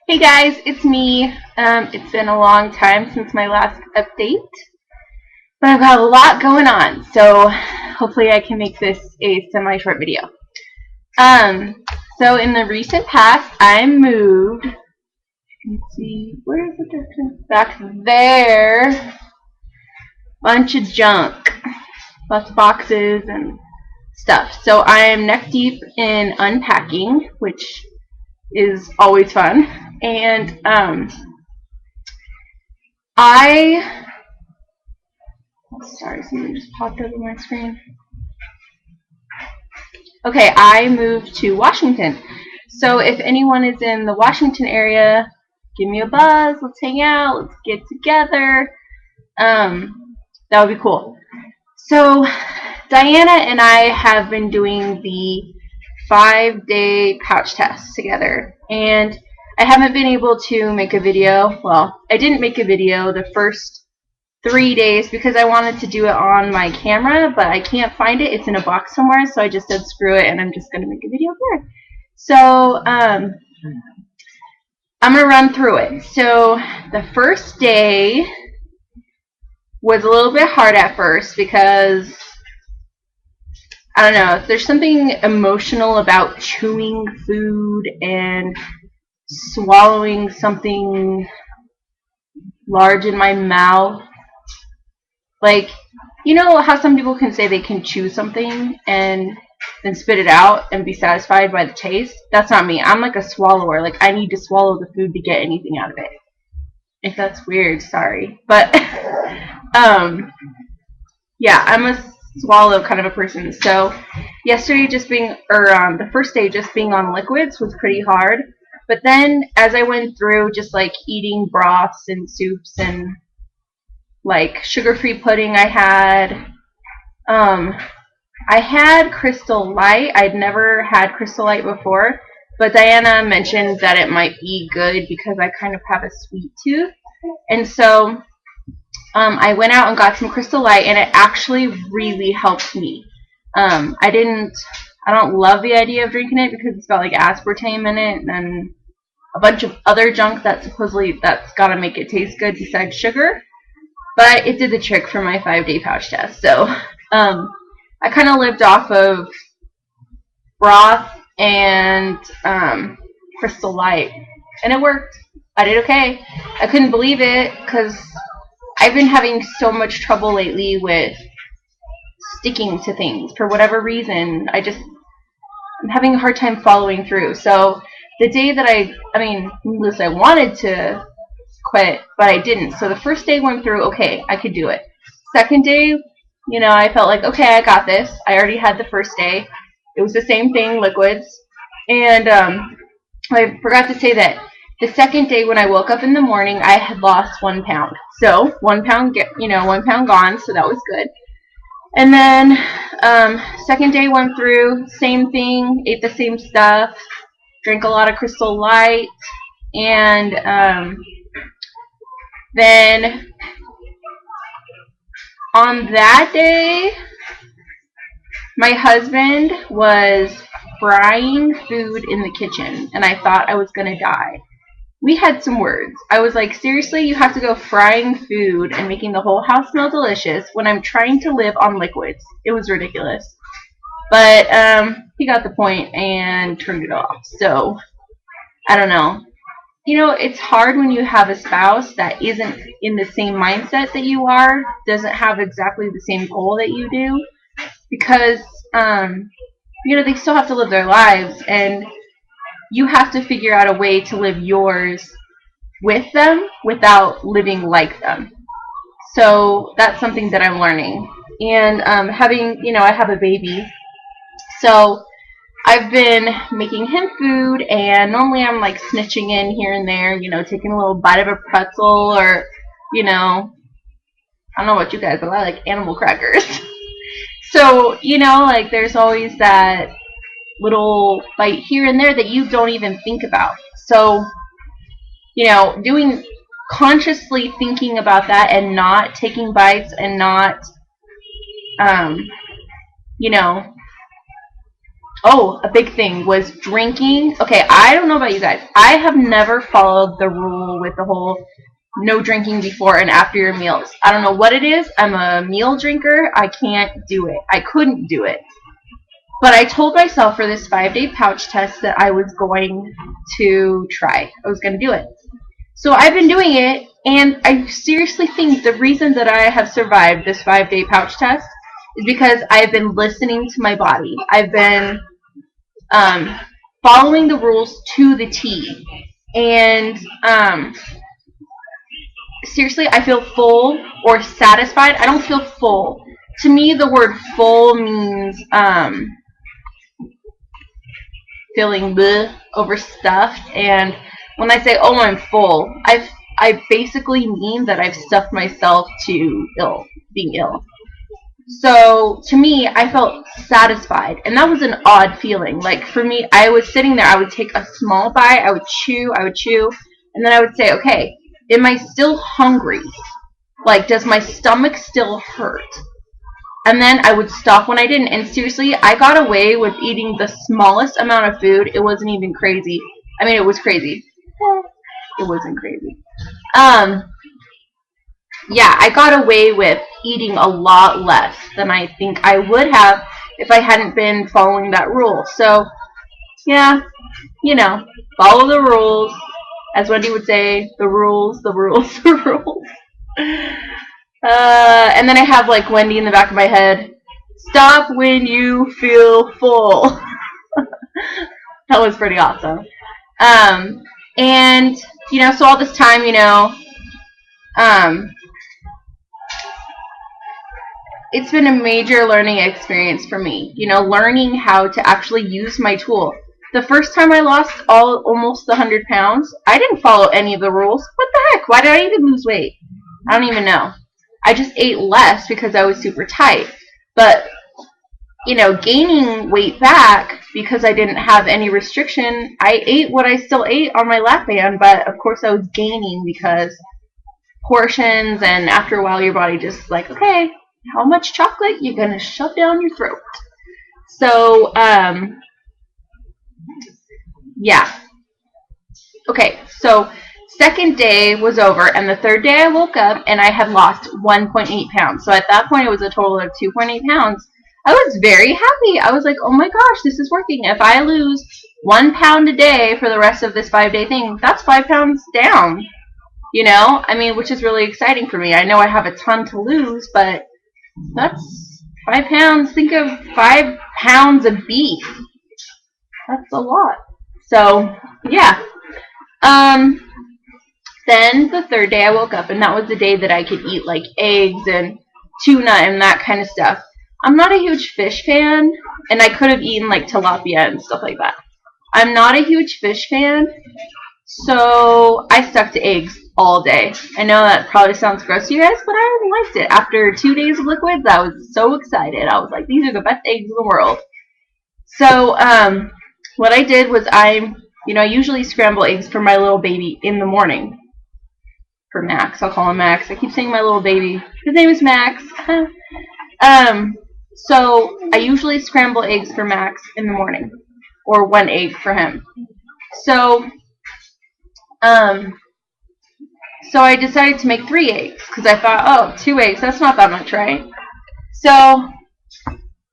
Hey guys, it's me. It's been a long time since my last update, but I've got a lot going on, so hopefully I can make this a semi-short video. So in the recent past, I moved. You can see, where is the direction? Back there. Bunch of junk, lots of boxes and stuff. So I am neck deep in unpacking, which is always fun. And sorry, something just popped up on my screen. Okay, I moved to Washington. So if anyone is in the Washington area, give me a buzz. Let's hang out. Let's get together. That would be cool. So Diana and I have been doing the 5-day pouch test together, and I haven't been able to make a video. Well, I didn't make a video the first 3 days because I wanted to do it on my camera, but I can't find it. It's in a box somewhere, so I just said screw it, and I'm just going to make a video here. So I'm going to run through it. So the first day was a little bit hard at first because I don't know, there's something emotional about chewing food and swallowing something large in my mouth. Like, you know how some people can say they can chew something and then spit it out and be satisfied by the taste? That's not me. I'm like a swallower. Like, I need to swallow the food to get anything out of it. If that's weird, sorry. But, yeah, I'm a swallow kind of a person. So yesterday the first day just being on liquids was pretty hard. But then as I went through just like eating broths and soups and like sugar-free pudding I had Crystal Light. I'd never had Crystal Light before, but Diana mentioned that it might be good because I kind of have a sweet tooth. And so I went out and got some Crystal Light, and it actually really helped me. I don't love the idea of drinking it because it's got like aspartame in it and a bunch of other junk that supposedly that's got to make it taste good besides sugar. But it did the trick for my 5-day pouch test. So I kind of lived off of broth and Crystal Light, and it worked. I did okay. I couldn't believe it because I've been having so much trouble lately with sticking to things for whatever reason. I'm having a hard time following through. So the day that I wanted to quit, but I didn't. So the first day went through, okay, I could do it. Second day, I felt like, okay, I got this. I already had the first day. It was the same thing, liquids. And I forgot to say that the second day when I woke up in the morning, I had lost 1 pound. So 1 pound, 1 pound gone. So that was good. And then second day went through, same thing, ate the same stuff, drank a lot of Crystal Light, and then on that day, my husband was frying food in the kitchen, and I thought I was going to die. We had some words. I was like, seriously, you have to go frying food and making the whole house smell delicious when I'm trying to live on liquids. It was ridiculous. But he got the point and turned it off. So, I don't know. It's hard when you have a spouse that isn't in the same mindset that you are, doesn't have exactly the same goal that you do, because, they still have to live their lives, and you have to figure out a way to live yours with them without living like them. So that's something that I'm learning. And I have a baby, so I've been making him food, and normally I'm like snitching in here and there, taking a little bite of a pretzel, or, I don't know about you guys, but I like animal crackers. So, like there's always that little bite here and there that you don't even think about. So, consciously thinking about that and not taking bites and not, Oh, a big thing was drinking. Okay, I don't know about you guys. I have never followed the rule with the whole no drinking before and after your meals. I don't know what it is. I'm a meal drinker. I can't do it. I couldn't do it. But I told myself for this 5-day pouch test that I was going to try. I was going to do it. So I've been doing it, and I seriously think the reason that I have survived this 5-day pouch test is because I've been listening to my body. I've been following the rules to the T. And seriously, I feel full or satisfied. I don't feel full. To me, the word full means feeling bleh, overstuffed. And when I say, oh, I'm full, I basically mean that I've stuffed myself to being ill. So to me, I felt satisfied, and that was an odd feeling. Like for me, I was sitting there, I would take a small bite, I would chew, and then I would say, okay, am I still hungry? Like, does my stomach still hurt? And then I would stop when I didn't. And seriously, I got away with eating the smallest amount of food. It wasn't even crazy. I mean, it was crazy. It wasn't crazy. Um, yeah, I got away with eating a lot less than I think I would have if I hadn't been following that rule. So, yeah, follow the rules. As Wendy would say, the rules, the rules, the rules. And then I have like Wendy in the back of my head. Stop when you feel full. That was pretty awesome. And so all this time, it's been a major learning experience for me. Learning how to actually use my tool. The first time I lost almost 100 pounds, I didn't follow any of the rules. What the heck? Why did I even lose weight? I don't even know. I just ate less because I was super tight. But, gaining weight back because I didn't have any restriction, I ate what I still ate on my lap band, but of course I was gaining because portions, and after a while your body just like, okay, how much chocolate you gonna shove down your throat? So, yeah. Okay, so second day was over, and the third day I woke up and I had lost 1.8 pounds. So at that point it was a total of 2.8 pounds. I was very happy. I was like, oh my gosh, this is working. If I lose 1 pound a day for the rest of this 5-day thing, that's 5 pounds down. Which is really exciting for me. I know I have a ton to lose, but that's 5 pounds. Think of 5 pounds of beef. That's a lot. So, yeah. Then the third day I woke up, and that was the day that I could eat like eggs and tuna and that kind of stuff. I'm not a huge fish fan, and I could have eaten like tilapia and stuff like that. I'm not a huge fish fan, so I stuck to eggs all day. I know that probably sounds gross to you guys, but I liked it. After 2 days of liquids, I was so excited. I was like, these are the best eggs in the world. So, what I did was I usually scramble eggs for my little baby in the morning. For Max, I'll call him Max. I keep saying my little baby. His name is Max. So I usually scramble eggs for Max in the morning, or 1 egg for him. So, so I decided to make 3 eggs because I thought, oh, 2 eggs, that's not that much, right? So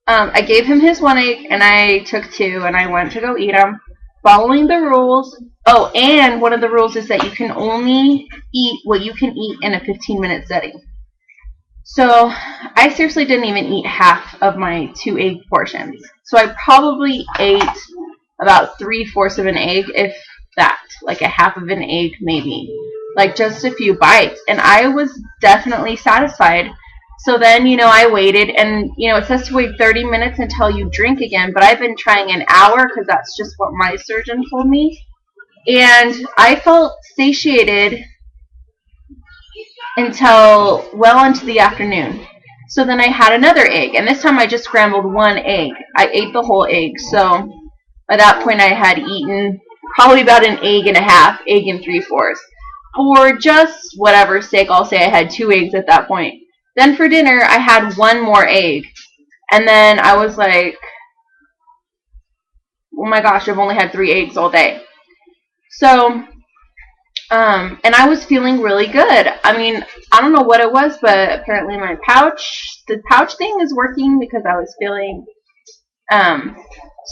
I gave him his 1 egg, and I took 2, and I went to go eat them, following the rules. Oh, and one of the rules is that you can only eat what you can eat in a 15-minute setting. So I seriously didn't even eat half of my 2 egg portions. So I probably ate about 3/4 of an egg, if that, like a half of an egg maybe, like just a few bites. And I was definitely satisfied. So then, I waited, and, it says to wait 30 minutes until you drink again, but I've been trying an hour because that's just what my surgeon told me. And I felt satiated until well into the afternoon. So then I had another egg, and this time I just scrambled 1 egg. I ate the whole egg, so by that point I had eaten probably about an egg and a half, egg and 3/4. For just whatever sake, I'll say I had 2 eggs at that point. Then for dinner, I had 1 more egg, and then I was like, oh my gosh, I've only had 3 eggs all day. So, and I was feeling really good. I mean, I don't know what it was, but apparently the pouch thing is working because I was feeling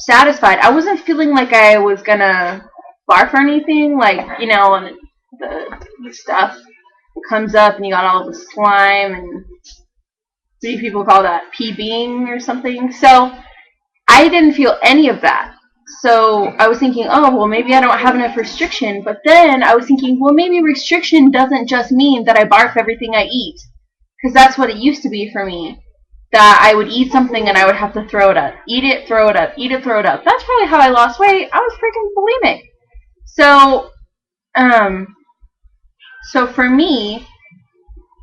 satisfied. I wasn't feeling like I was gonna barf or anything, like, you know, when the stuff comes up and you got all the slime and what do people call that? PBing or something. So I didn't feel any of that. So I was thinking, oh, well, maybe I don't have enough restriction. But then I was thinking, well, maybe restriction doesn't just mean that I barf everything I eat. Because that's what it used to be for me. That I would eat something and I would have to throw it up. Eat it, throw it up. Eat it, throw it up. That's probably how I lost weight. I was freaking bulimic. So for me,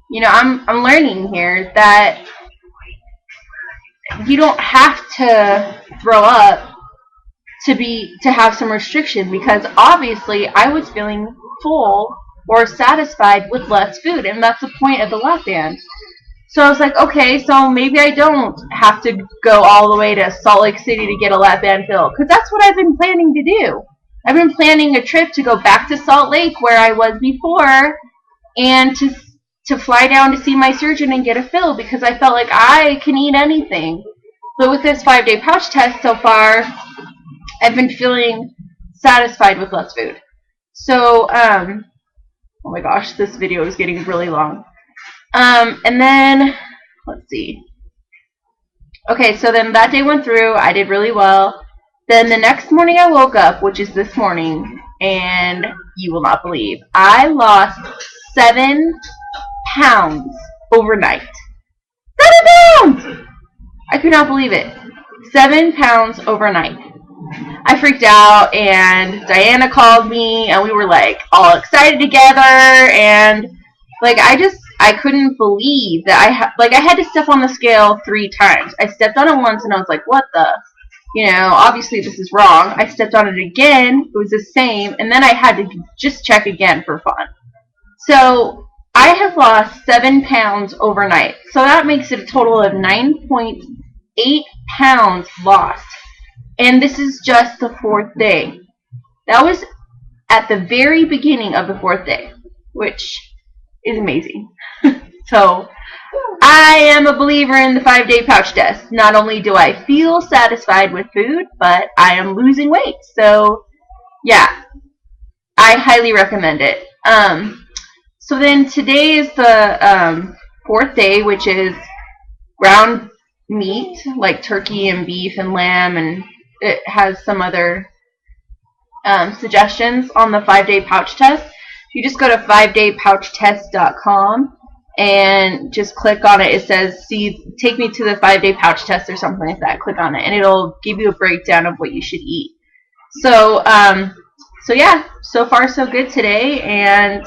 you know, I'm learning here that you don't have to throw up to have some restriction, because obviously I was feeling full or satisfied with less food, and that's the point of the lap band. So I was like, okay, so maybe I don't have to go all the way to Salt Lake City to get a lap band fill, because that's what I've been planning to do. I've been planning a trip to go back to Salt Lake where I was before, and to fly down to see my surgeon and get a fill, because I felt like I can eat anything. But with this 5-day pouch test so far, I've been feeling satisfied with less food. So, oh my gosh, this video is getting really long. And then, let's see. Okay, so then that day went through. I did really well. Then the next morning I woke up, which is this morning, and you will not believe, I lost 7 pounds overnight. 7 pounds! I could not believe it. 7 pounds overnight. I freaked out, and Diana called me, and we were like all excited together, and like I couldn't believe that I had to step on the scale 3 times. I stepped on it once, and I was like, what the? You know, obviously this is wrong. I stepped on it again, it was the same, and then I had to just check again for fun. So I have lost 7 pounds overnight. So that makes it a total of 9.8 pounds lost. And this is just the 4th day. That was at the very beginning of the 4th day, which is amazing. So I am a believer in the 5-day pouch test. Not only do I feel satisfied with food, but I am losing weight. So yeah, I highly recommend it. So then today is the 4th day, which is ground meat, like turkey and beef and lamb, and it has some other suggestions on the 5-day pouch test. You just go to 5daypouchtest.com and just click on it. It says, take me to the 5-day pouch test or something like that. Click on it, and it'll give you a breakdown of what you should eat. So, so yeah, so far so good today, and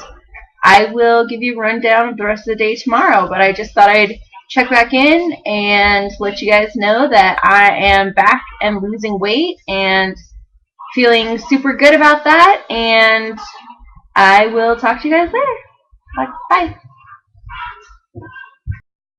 I will give you a rundown of the rest of the day tomorrow. But I just thought I'd check back in and let you guys know that I am back and losing weight and feeling super good about that, and I will talk to you guys later. Bye.